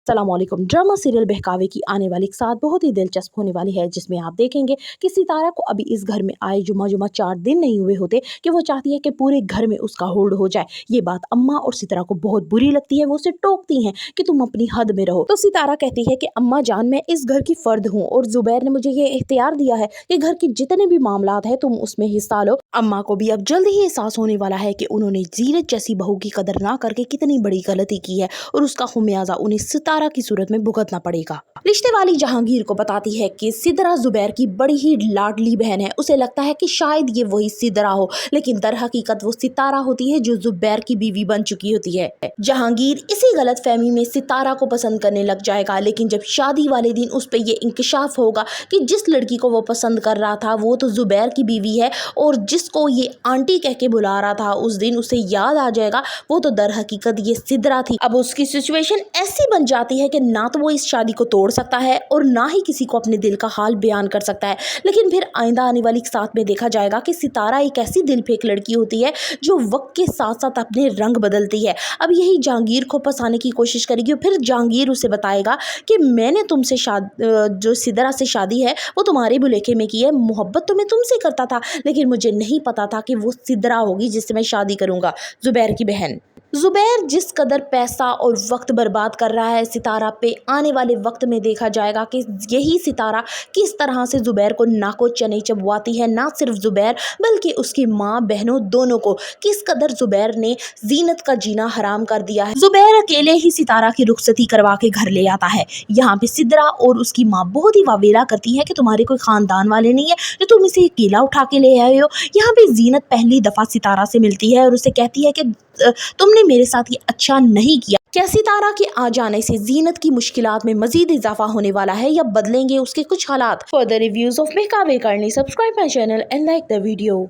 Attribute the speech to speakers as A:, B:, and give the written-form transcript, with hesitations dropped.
A: अस्सलाम वालेकुम। Drama serial बहकावे की आने वाली एक साथ बहुत ही दिलचस्प होने वाली है, जिसमें आप देखेंगे कि सितारा को अभी इस घर में आए जुमा 4 दिन नहीं हुए होते कि वो चाहती है कि पूरे घर में उसका होल्ड हो जाए। ये बात अम्मा और सितारा को बहुत बुरी लगती है। वो उसे टोकती हैं कि तुम अपनी हद में रहो। तो सितारा कहती है कि अम्मा जान, मैं इस घर की फर्द हूँ और जुबैर ने मुझे ये इख्तियार दिया है कि घर के जितने भी मामलात है तुम उसमें हिस्सा लो। अम्मा को भी अब जल्द ही एहसास होने वाला है कि उन्होंने जीनत जैसी बहू की कदर ना करके कितनी बड़ी गलती की है और उसका खुमियाजा उन्हें सितारा की सूरत में भुगतना पड़ेगा। रिश्ते वाली जहांगीर को बताती है कि सिदरा जुबैर की बड़ी ही लाडली बहन है। उसे लगता है कि शायद ये वही सिदरा हो, लेकिन दर हकीकत वो सितारा होती है जो जुबैर की बीवी बन चुकी होती है। जहांगीर इसी गलत फहमी में सितारा को पसंद करने लग जाएगा, लेकिन जब शादी वाले दिन उस पर ये इंकशाफ होगा कि जिस लड़की को वो पसंद कर रहा था वो तो जुबैर की बीवी है और जिसको ये आंटी कह के बुला रहा था उस दिन उसे याद आ जाएगा वो तो दर हकीकत ये सिदरा थी। अब उसकी सिचुएशन ऐसी बन जाती है कि ना तो वो इस शादी को तोड़ सकता है और ना ही किसी को अपने दिल का हाल बयान कर सकता है। लेकिन फिर आइंदा आने वाली साथ में देखा जाएगा कि सितारा एक ऐसी दिल फेंक लड़की होती है जो वक्त के साथ साथ अपने रंग बदलती है। अब यही जहांगीर को फंसाने की कोशिश करेगी और फिर जहांगीर उसे बताएगा कि मैंने तुमसे जो सिदरा से शादी है वो तुम्हारे भुलेखे में की है। मोहब्बत तो मैं तुमसे करता था, लेकिन मुझे नहीं पता था कि वो सिदरा होगी जिससे मैं शादी करूंगा, जुबैर की बहन। जुबैर जिस कदर पैसा और वक्त बर्बाद कर रहा है सितारा पे, आने वाले वक्त में देखा जाएगा कि यही सितारा किस तरह से जुबैर को नाको चने चबवाती है। ना सिर्फ जुबैर बल्कि उसकी माँ बहनों दोनों को किस कदर जुबैर ने जीनत का जीना हराम कर दिया है। जुबैर अकेले ही सितारा की रुखसती करवा के घर ले आता है। यहाँ पे सिदरा और उसकी माँ बहुत ही वावेला करती है कि तुम्हारे कोई खानदान वाले नहीं है जो तुम इसे अकेला उठा के ले आए हो। यहाँ पे जीनत पहली दफा सितारा से मिलती है और उसे कहती है कि तुमने मेरे साथ ये अच्छा नहीं किया। क्या सितारा के आ जाने से जीनत की मुश्किलात में मजीद इजाफा होने वाला है या बदलेंगे उसके कुछ हालात? फर्दर रिव्यूज ऑफ बहकावे करने subscribe my channel and like the video.